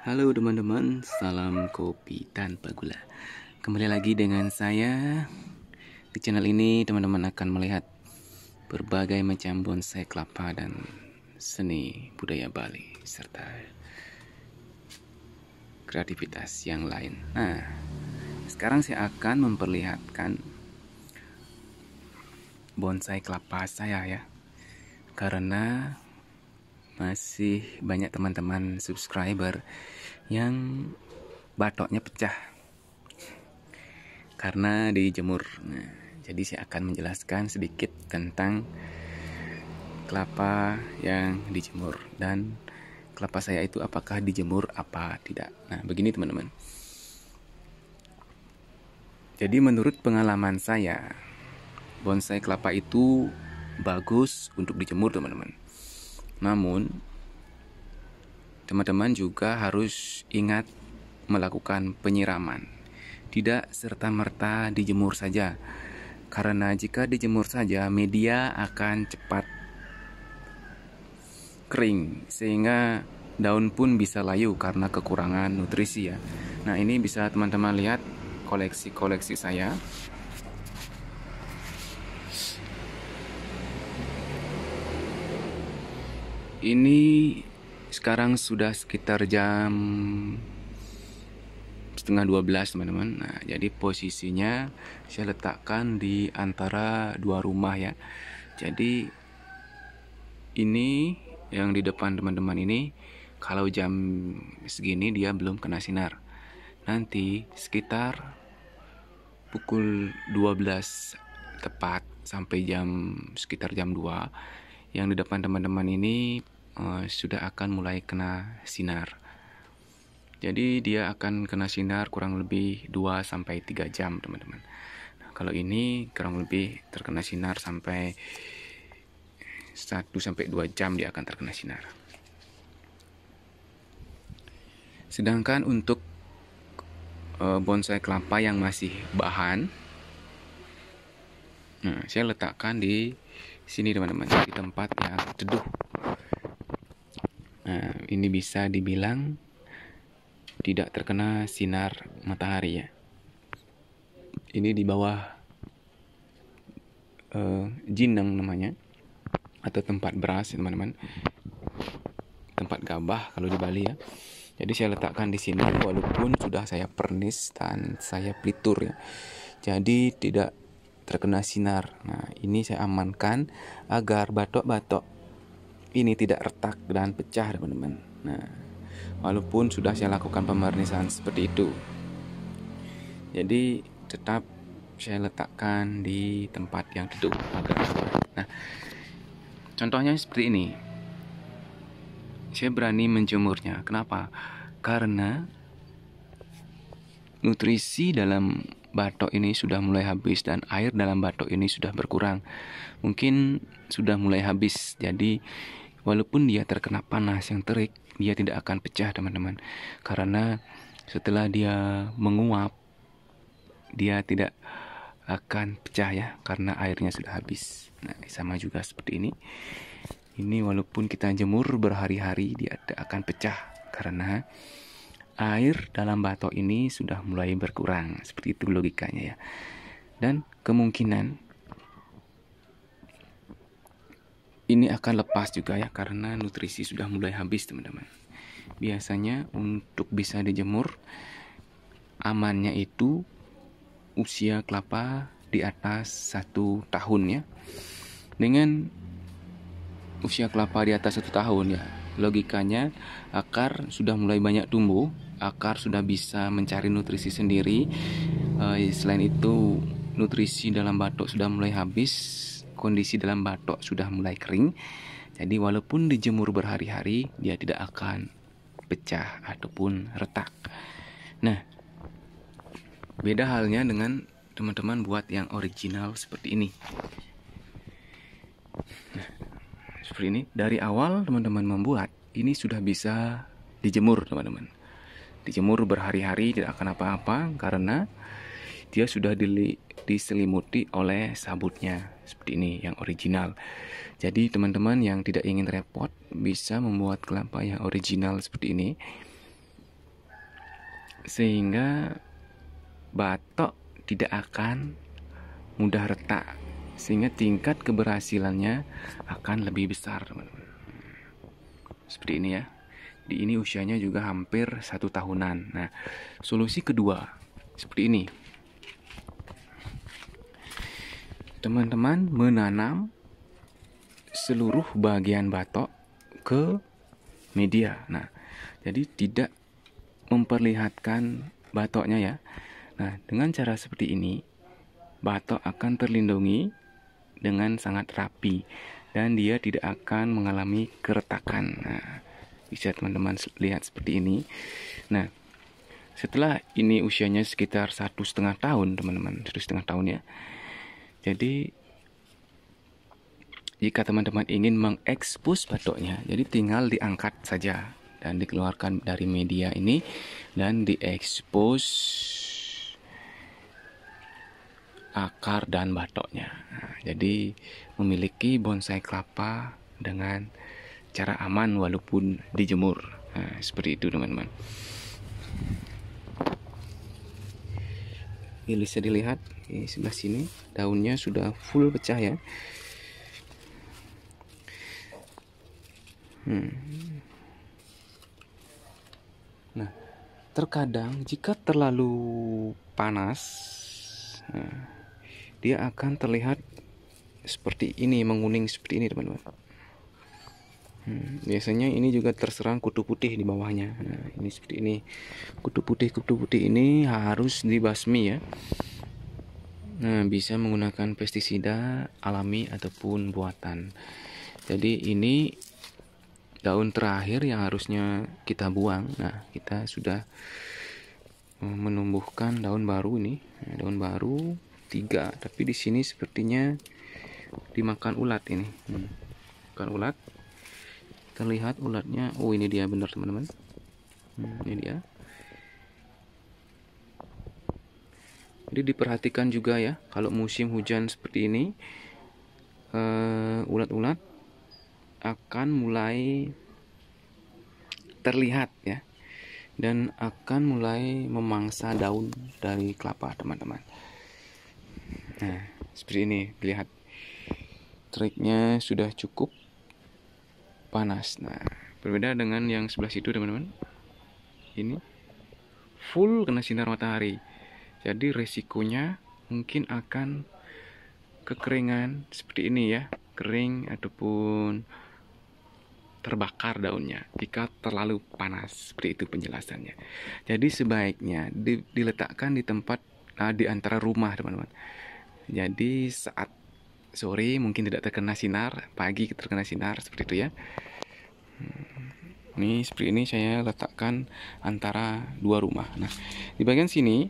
Halo teman-teman, salam kopi tanpa gula. Kembali lagi dengan saya. Di channel ini teman-teman akan melihat berbagai macam bonsai kelapa dan seni budaya Bali serta kreativitas yang lain. Nah, sekarang saya akan memperlihatkan bonsai kelapa saya ya. Karena masih banyak teman-teman subscriber yang batoknya pecah karena dijemur. Nah, jadi saya akan menjelaskan sedikit tentang kelapa yang dijemur dan kelapa saya itu apakah dijemur apa tidak. Nah, begini teman-teman. Jadi menurut pengalaman saya, bonsai kelapa itu bagus untuk dijemur teman-teman. Namun teman-teman juga harus ingat melakukan penyiraman. Tidak serta-merta dijemur saja. Karena jika dijemur saja, media akan cepat kering sehingga daun pun bisa layu karena kekurangan nutrisi ya. Nah, ini bisa teman-teman lihat koleksi saya. Ini sekarang sudah sekitar jam setengah 12 teman-teman. Nah, jadi posisinya saya letakkan di antara dua rumah ya. Jadi ini yang di depan teman-teman ini kalau jam segini dia belum kena sinar. Nanti sekitar pukul 12 tepat sampai sekitar jam 2 yang di depan teman-teman ini sudah akan mulai kena sinar. Jadi dia akan kena sinar kurang lebih 2-3 jam teman-teman. Nah, kalau ini kurang lebih terkena sinar sampai 1-2 jam dia akan terkena sinar. Sedangkan untuk bonsai kelapa yang masih bahan, nah, saya letakkan di sini teman-teman, di tempat yang teduh. Nah, ini bisa dibilang tidak terkena sinar matahari ya. Ini di bawah jinang namanya, atau tempat beras teman-teman, tempat gabah kalau di Bali ya. Jadi saya letakkan di sini walaupun sudah saya pernis dan saya pelitur ya. Jadi tidak terkena sinar. Nah, ini saya amankan agar batok-batok ini tidak retak dan pecah teman-teman. Nah, walaupun sudah saya lakukan pemernisan seperti itu, jadi tetap saya letakkan di tempat yang teduh agar aman. Nah, contohnya seperti ini. Saya berani menjemurnya. Kenapa? Karena nutrisi dalam batok ini sudah mulai habis dan air dalam batok ini sudah berkurang. Mungkin sudah mulai habis. Jadi walaupun dia terkena panas yang terik, dia tidak akan pecah teman-teman. Karena setelah dia menguap, dia tidak akan pecah ya, karena airnya sudah habis. Nah, sama juga seperti ini. Ini walaupun kita jemur berhari-hari, dia tidak akan pecah karena air dalam batok ini sudah mulai berkurang. Seperti itu logikanya ya. Dan kemungkinan ini akan lepas juga ya, karena nutrisi sudah mulai habis teman-teman. Biasanya untuk bisa dijemur, amannya itu usia kelapa di atas 1 tahun ya. Dengan usia kelapa di atas 1 tahun ya, logikanya akar sudah mulai banyak tumbuh, akar sudah bisa mencari nutrisi sendiri. Selain itu nutrisi dalam batok sudah mulai habis, kondisi dalam batok sudah mulai kering. Jadi walaupun dijemur berhari-hari, dia tidak akan pecah ataupun retak. Nah, beda halnya dengan teman-teman buat yang original seperti ini. Nah, seperti ini. Dari awal teman-teman membuat, ini sudah bisa dijemur teman-teman. Dijemur berhari-hari tidak akan apa-apa karena dia sudah diselimuti oleh sabutnya seperti ini yang original. Jadi teman-teman yang tidak ingin repot bisa membuat kelapa yang original seperti ini. sehingga batok tidak akan mudah retak, sehingga tingkat keberhasilannya akan lebih besar, teman-teman. Seperti ini ya. Di ini usianya juga hampir 1 tahunan. Nah, solusi kedua seperti ini. Teman-teman menanam seluruh bagian batok ke media. Nah, jadi tidak memperlihatkan batoknya ya. Nah, dengan cara seperti ini, batok akan terlindungi dengan sangat rapi dan dia tidak akan mengalami keretakan. Nah, bisa teman-teman lihat seperti ini. Nah, setelah ini usianya sekitar 1,5 tahun, teman-teman, 1,5 tahun ya. Jadi jika teman-teman ingin mengekspos batoknya, jadi tinggal diangkat saja dan dikeluarkan dari media ini dan diekspos akar dan batoknya. Nah, jadi memiliki bonsai kelapa dengan cara aman walaupun dijemur. Nah, seperti itu teman-teman. Ini bisa dilihat di sebelah sini daunnya sudah full pecah ya. Nah, terkadang jika terlalu panas, dia akan terlihat seperti ini, menguning seperti ini teman-teman. Biasanya ini juga terserang kutu putih di bawahnya. Nah, ini seperti ini. Kutu putih ini harus dibasmi ya. Nah, bisa menggunakan pestisida alami ataupun buatan. Jadi ini daun terakhir yang harusnya kita buang. Nah, kita sudah menumbuhkan daun baru ini. Nah, daun baru 3, tapi di sini sepertinya dimakan ulat ini. Makan ulat. Terlihat ulatnya. Oh, ini dia benar teman-teman. Ini dia. Jadi diperhatikan juga ya, kalau musim hujan seperti ini, ulat-ulat akan mulai terlihat ya, dan akan mulai memangsa daun dari kelapa teman-teman. Nah, seperti ini, lihat triknya sudah cukup panas. Nah, berbeda dengan yang sebelah situ teman-teman. Ini full kena sinar matahari. Jadi resikonya mungkin akan kekeringan seperti ini ya, kering ataupun terbakar daunnya jika terlalu panas. Seperti itu penjelasannya. Jadi sebaiknya diletakkan di tempat di antara rumah teman-teman. Jadi saat sore mungkin tidak terkena sinar, pagi terkena sinar, seperti itu ya. Ini seperti ini saya letakkan antara 2 rumah. Nah, di bagian sini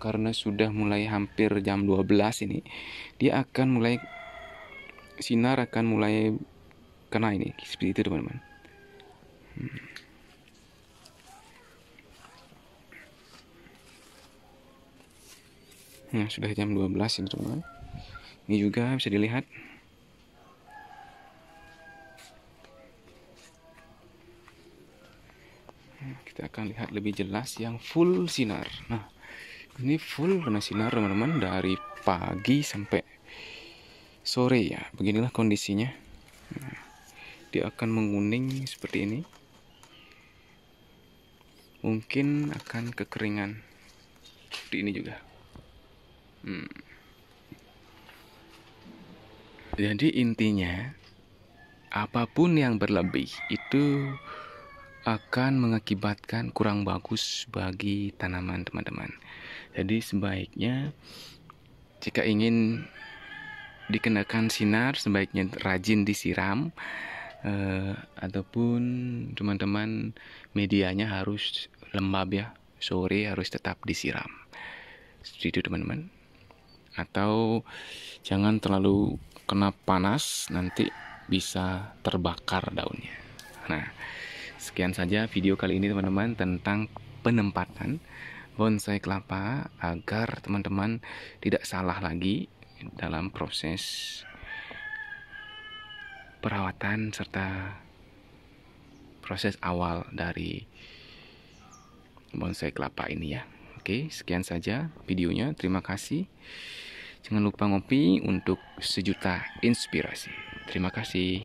karena sudah mulai hampir jam 12 ini, dia akan mulai sinar akan mulai kena ini, seperti itu teman-teman. Nah, sudah jam 12 ini teman-teman. Ini juga bisa dilihat. Kita akan lihat lebih jelas yang full sinar. Nah, ini full kena sinar teman-teman dari pagi sampai sore ya. Beginilah kondisinya. Nah, dia akan menguning seperti ini. Mungkin akan kekeringan seperti ini juga. Jadi intinya, apapun yang berlebih itu akan mengakibatkan kurang bagus bagi tanaman teman-teman. Jadi sebaiknya jika ingin dikenakan sinar, sebaiknya rajin disiram, ataupun teman-teman medianya harus lembab ya, sore harus tetap disiram. Seperti itu teman-teman. Atau jangan terlalu kena panas, nanti bisa terbakar daunnya. Nah, sekian saja video kali ini teman-teman tentang penempatan bonsai kelapa agar teman-teman tidak salah lagi dalam proses perawatan serta proses awal dari bonsai kelapa ini ya. Oke, sekian saja videonya. Terima kasih. Jangan lupa ngopi untuk sejuta inspirasi. Terima kasih.